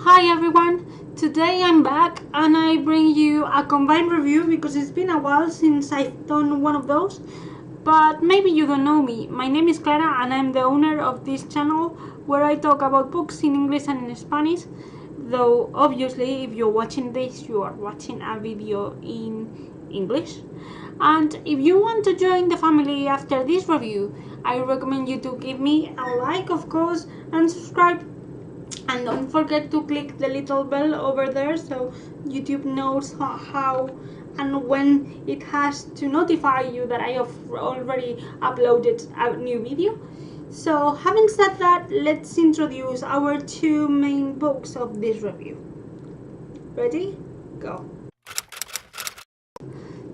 Hi everyone, today I'm back and I bring you a combined review because it's been a while since I've done one of those, but maybe you don't know me. My name is Clara and I'm the owner of this channel where I talk about books in English and in Spanish, though obviously if you're watching this you are watching a video in English. And if you want to join the family after this review, I recommend you to give me a like, of course, and subscribe. And don't forget to click the little bell over there so YouTube knows how and when it has to notify you that I have already uploaded a new video. So having said that, let's introduce our two main books of this review. Ready? Go.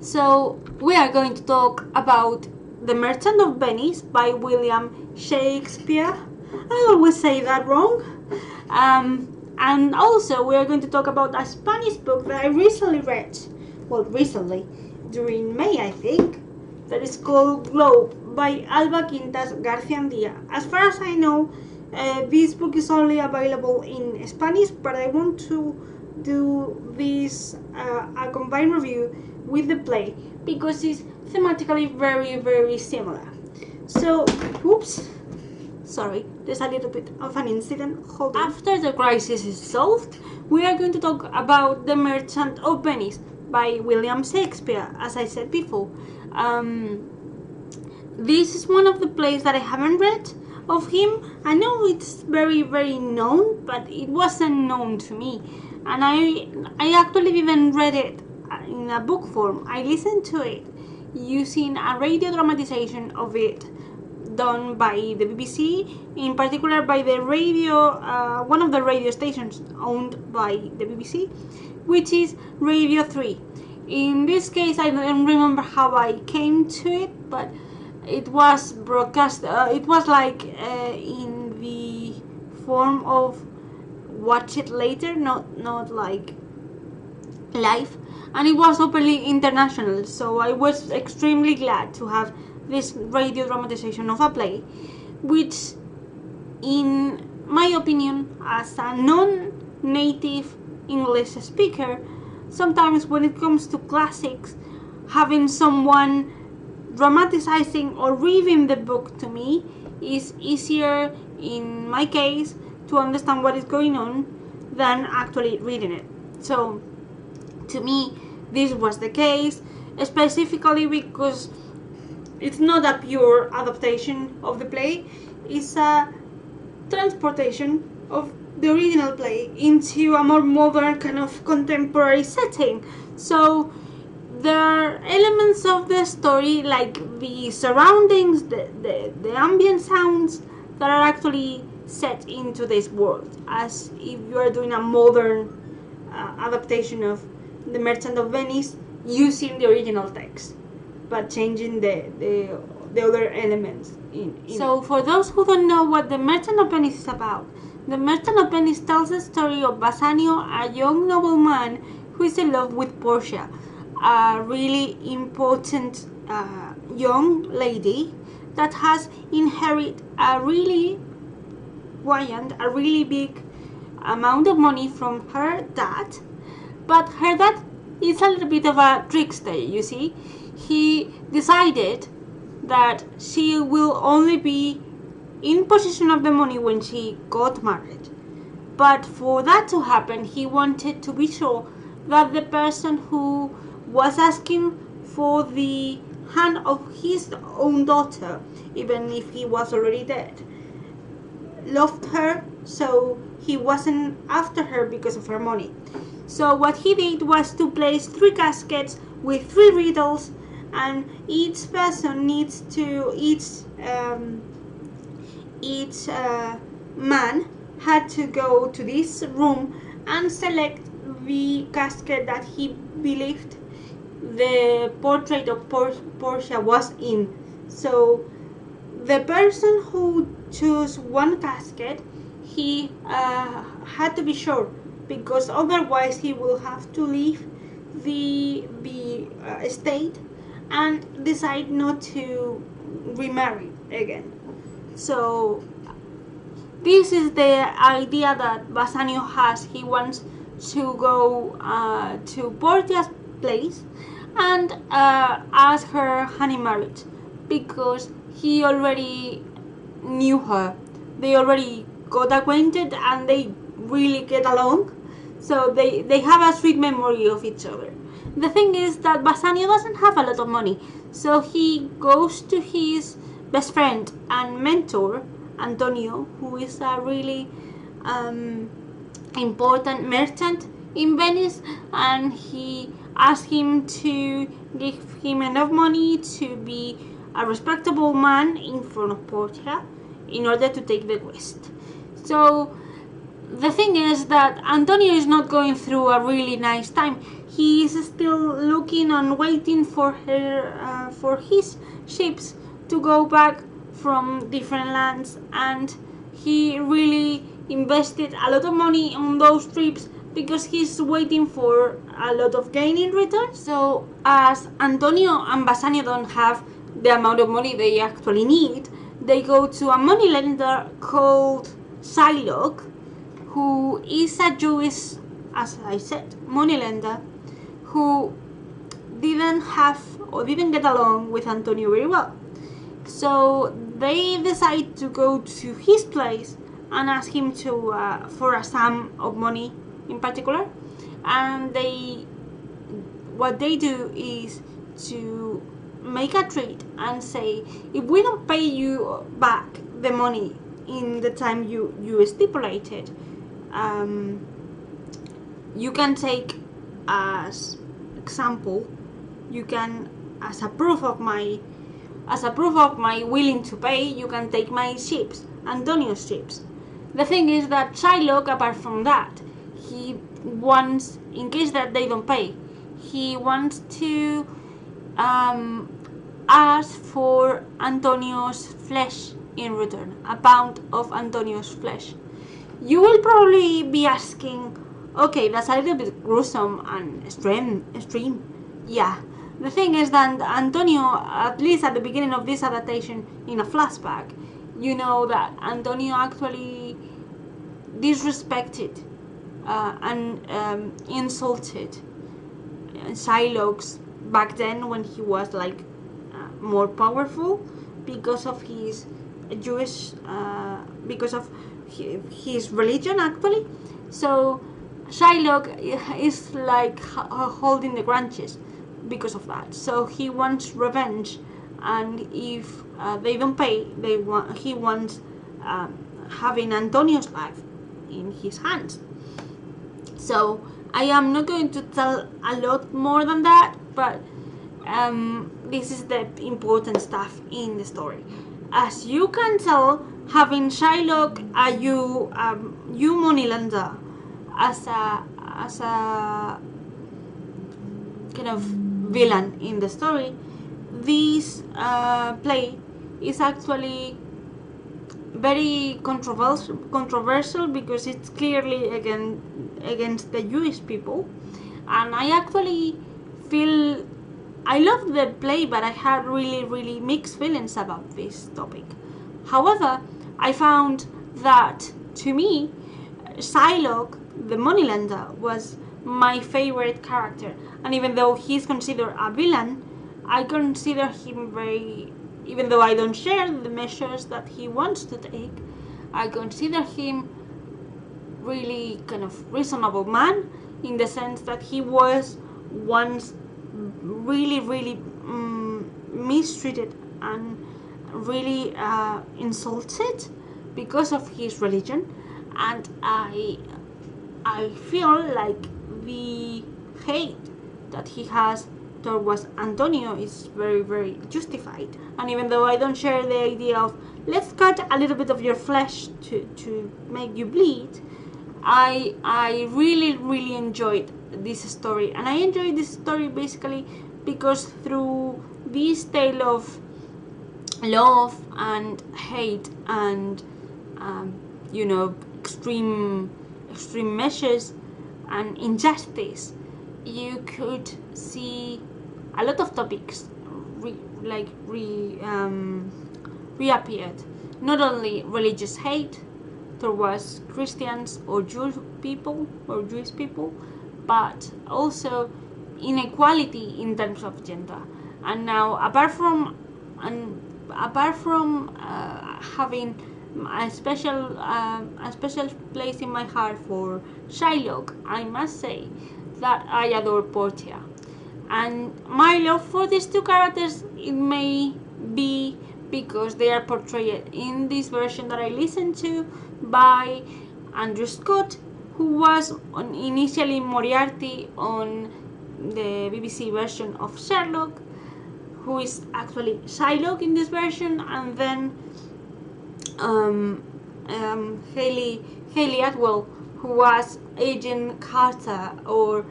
So we are going to talk about The Merchant of Venice by William Shakespeare. I always say that wrong. And also we are going to talk about a Spanish book that I recently read, during May I think, that is called Globe by Alba Quintas Garciandia. As far as I know, this book is only available in Spanish, but I want to do this a combined review with the play because it's thematically very similar. So, oops. Sorry, there's a little bit of an incident. Hold on. After the crisis is solved, we are going to talk about The Merchant of Venice by William Shakespeare, as I said before. This is one of the plays that I haven't read of him. I know it's very known, but it wasn't known to me. And I actually didn't read it in a book form. I listened to it using a radio dramatization of it done by the BBC, in particular by the radio, one of the radio stations owned by the BBC, which is Radio 3. In this case, I don't remember how I came to it, but it was broadcast, it was like in the form of watch it later, not like live, and it was openly international, so I was extremely glad to have this radio dramatization of a play, which, in my opinion, as a non-native English speaker, sometimes when it comes to classics, having someone dramatizing or reading the book to me is easier, in my case, to understand what is going on than actually reading it. So, to me, this was the case, specifically because it's not a pure adaptation of the play, it's a transportation of the original play into a more modern kind of contemporary setting. So there are elements of the story, like the surroundings, the ambient sounds, that are actually set into this world, as if you are doing a modern adaptation of The Merchant of Venice using the original text, but changing the other elements in So for those who don't know what The Merchant of Venice is about, The Merchant of Venice tells the story of Bassanio, a young nobleman who is in love with Portia, a really important young lady that has inherited a really big amount of money from her dad, but her dad is a little bit of a trickster, you see. He decided that she will only be in possession of the money when she got married. But for that to happen, he wanted to be sure that the person who was asking for the hand of his own daughter, even if he was already dead, loved her, so he wasn't after her because of her money. So what he did was to place 3 caskets with 3 riddles, and each person needs to, each man had to go to this room and select the casket that he believed the portrait of Portia was in. So the person who chose one casket, he had to be sure, because otherwise he will have to leave the estate and decide not to remarry again. So this is the idea that Bassanio has. He wants to go to Portia's place and ask her hand in marriage, because he already knew her. They already got acquainted and they really get along, so they have a sweet memory of each other. The thing is that Bassanio doesn't have a lot of money, so he goes to his best friend and mentor Antonio, who is a really important merchant in Venice, and he asks him to give him enough money to be a respectable man in front of Portia in order to take the quest. So the thing is that Antonio is not going through a really nice time. He is still looking and waiting for his ships to go back from different lands, and he really invested a lot of money on those trips because he's waiting for a lot of gain in return. So as Antonio and Bassanio don't have the amount of money they actually need, they go to a moneylender called Shylock, who is a Jewish, as I said, moneylender who didn't get along with Antonio very well. So they decide to go to his place and ask him to for a sum of money in particular, and what they do is to make a treat and say, if we don't pay you back the money in the time you stipulated, you can take as example, you can, as a proof of my willing to pay, you can take my ships, Antonio's ships. The thing is that Shylock, apart from that, he wants, in case that they don't pay, he wants to ask for Antonio's flesh in return, a pound of Antonio's flesh. You will probably be asking, okay, that's a little bit gruesome and extreme. Yeah. The thing is that Antonio, at least at the beginning of this adaptation, in a flashback, you know that Antonio actually disrespected and insulted Shylock's back then, when he was like more powerful, because of his Jewish, because of his religion actually. So Shylock is like holding the grudges because of that. So he wants revenge, and if they don't pay, he wants having Antonio's life in his hands. So I am not going to tell a lot more than that, but this is the important stuff in the story. As you can tell, having Shylock, a Jew moneylender, as a kind of villain in the story, this play is actually very controversial because it's clearly against the Jewish people, and I actually feel I loved the play, but I had really mixed feelings about this topic. However, I found that, to me, Shylock, the moneylender, was my favorite character, and even though he's considered a villain, I consider him very, even though I don't share the measures that he wants to take, I consider him really kind of reasonable man, in the sense that he was once really mistreated and really insulted because of his religion, and I feel like the hate that he has towards Antonio is very justified. And even though I don't share the idea of let's cut a little bit of your flesh to make you bleed, I really enjoyed this story, and I enjoyed this story basically because through this tale of love and hate and extreme measures and injustice, you could see a lot of topics reappeared. Not only religious hate, towards Christians or Jewish people, but also inequality in terms of gender. And now, apart from having a special place in my heart for Shylock, I must say that I adore Portia. And my love for these two characters, it may be because they are portrayed in this version that I listened to by Andrew Scott, who was initially Moriarty on the BBC version of Sherlock, who is actually Shylock in this version, and then Hayley Atwell, who was Agent Carter or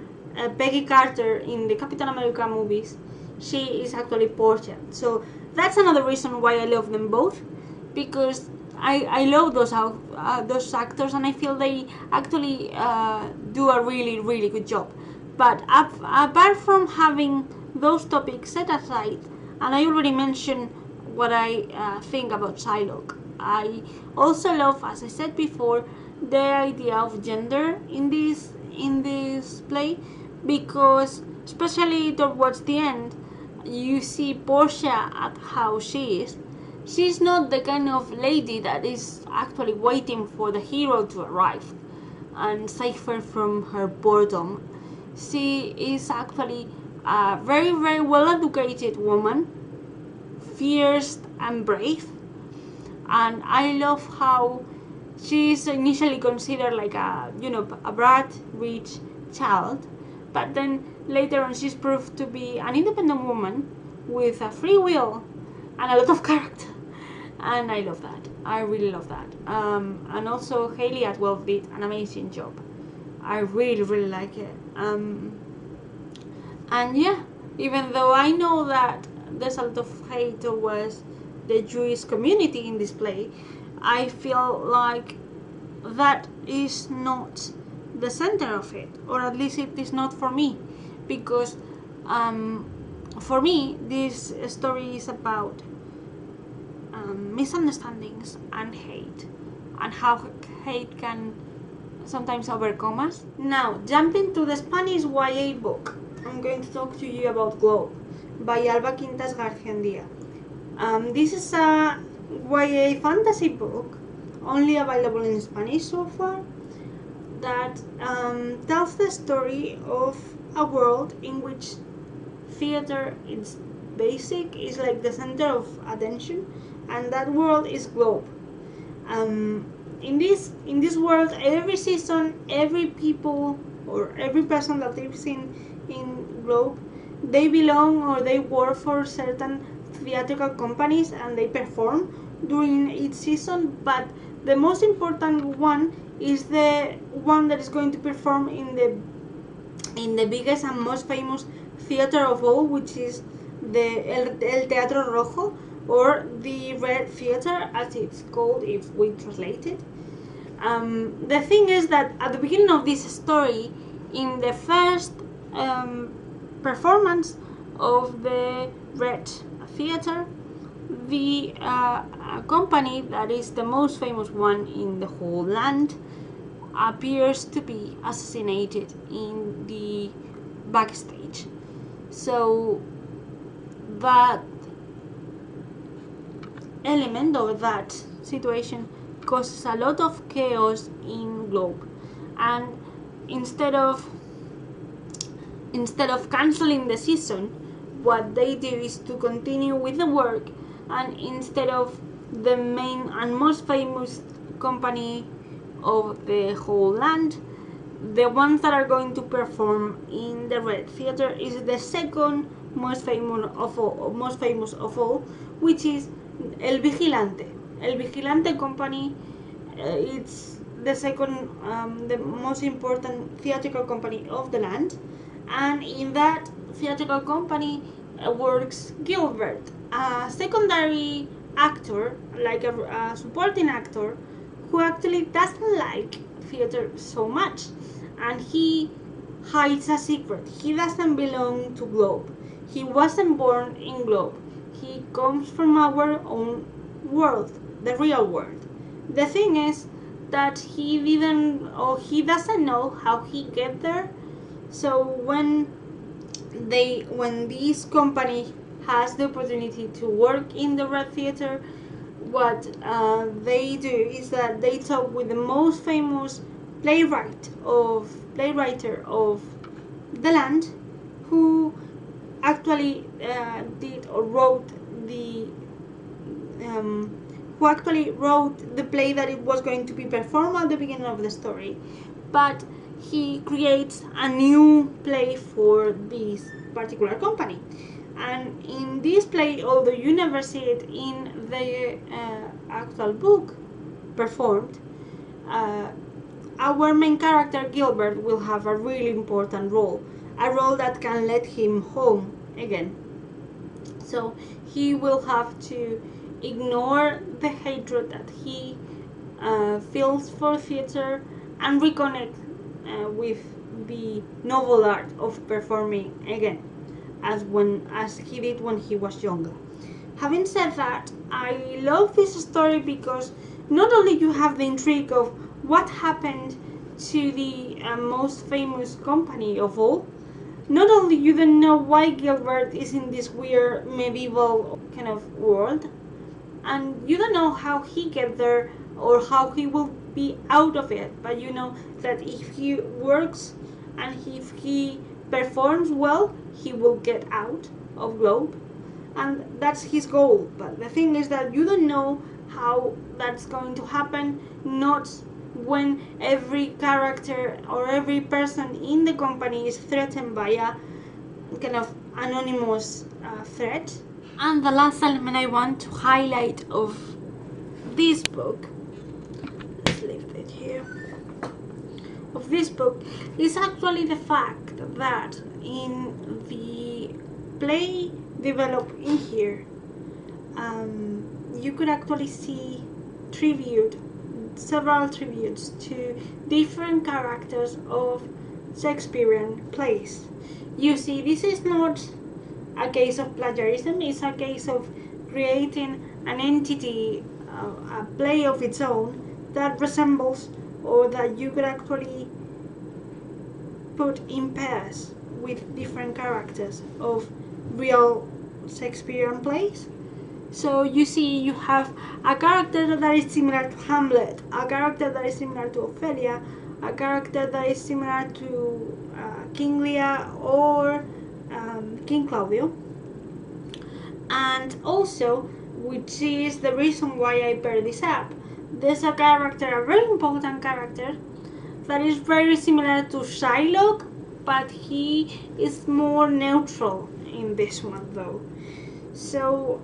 Peggy Carter in the Captain America movies. She is actually Portia. So that's another reason why I love them both, because I love those actors, and I feel they actually do a really, really good job. But apart from having those topics set aside, and I already mentioned what I think about Shylock, I also love, as I said before, the idea of gender in this play, because especially towards the end, you see Portia at how she is. She's not the kind of lady that is actually waiting for the hero to arrive and save her from her boredom. She is actually a very, very well educated woman, fierce and brave, and I love how she is initially considered like a brat rich child, but then later on she's proved to be an independent woman with a free will and a lot of character, and I love that. I really love that. And also Hayley Atwell did an amazing job. I really, really like it. And yeah, even though I know that there's a lot of hate towards the Jewish community in this play, I feel like that is not the center of it, or at least it is not for me, because for me this story is about misunderstandings and hate, and how hate can sometimes overcome us. Now, jumping to the Spanish YA book, I'm going to talk to you about Globe by Alba Quintas Garciandia. This is a YA fantasy book, only available in Spanish so far, that tells the story of a world in which theater is basic, is like the center of attention, and that world is Globe. In this world, every season, every people or every person that lives in Globe, they belong or they work for certain theatrical companies, and they perform during each season. But the most important one is the one that is going to perform in the biggest and most famous theater of all, which is the El Teatro Rojo, or the Red Theater, as it's called if we translate it. The thing is that at the beginning of this story, in the first performance of the Red Theater, the company that is the most famous one in the whole land appears to be assassinated in the backstage. So that element or that situation causes a lot of chaos in Globe, and instead of cancelling the season, what they do is to continue with the work, and instead of the main and most famous company of the whole land, the ones that are going to perform in the Red Theater is the second most famous of all, which is El Vigilante. El Vigilante company, it's the second, the most important theatrical company of the land, and in that theatrical company works Gilbert, a secondary actor, like a supporting actor, who actually doesn't like theater so much, and he hides a secret. He doesn't belong to Globe. He wasn't born in Globe. He comes from our own world, the real world. The thing is that he doesn't know how he get there. So when this company has the opportunity to work in the Red Theater, what they do is that they talk with the most famous playwriter of the land, who actually did or wrote the play that it was going to be performed at the beginning of the story, but he creates a new play for this particular company. And in this play, although you never see it in the actual book performed, our main character Gilbert will have a really important role, a role that can lead him home again. So he will have to ignore the hatred that he feels for theater and reconnect with the novel art of performing again, as he did when he was younger. Having said that, I love this story because not only you have the intrigue of what happened to the most famous company of all, not only you don't know why Gilbert is in this weird medieval kind of world, and you don't know how he get there or how he will be out of it, but you know that if he works and if he performs well, he will get out of Globe, and that's his goal. But the thing is that you don't know how that's going to happen, not when every character or every person in the company is threatened by a kind of anonymous threat. And the last element I want to highlight of this book, let's leave it here, of this book, is actually the fact that in the play developed in here, you could actually see several tributes to different characters of Shakespearean plays. You see, this is not a case of plagiarism, it's a case of creating an entity, a play of its own that resembles or that you could actually put in pairs with different characters of real Shakespearean plays. So you see, you have a character that is similar to Hamlet, a character that is similar to Ophelia, a character that is similar to King Lear or King Claudio, and also, which is the reason why I paired this up, there's a character, a very important character, that is very similar to Shylock, but he is more neutral in this one though. So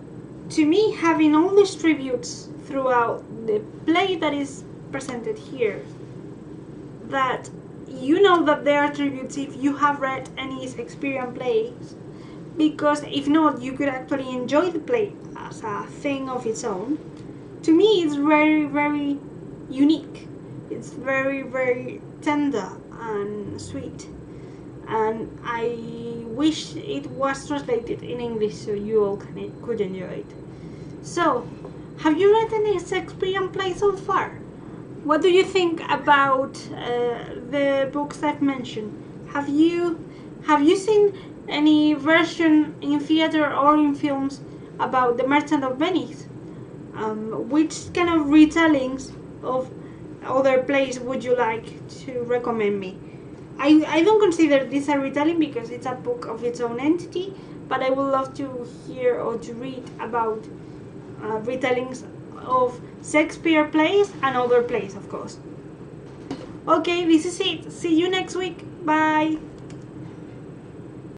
to me, having all these tributes throughout the play that is presented here, that you know that there are tributes if you have read any Shakespearean plays, because if not, you could actually enjoy the play as a thing of its own. To me, it's very, very unique. It's very, very tender and sweet, and I wish it was translated in English so you all could enjoy it. So, have you read any Shakespearean plays so far? What do you think about the books I've mentioned? Have you seen any version in theater or in films about The Merchant of Venice? Which kind of retellings of other plays would you like to recommend me? I don't consider this a retelling because it's a book of its own entity, but I would love to hear or to read about retellings of Shakespeare plays and other plays, of course. Okay, this is it. See you next week. Bye.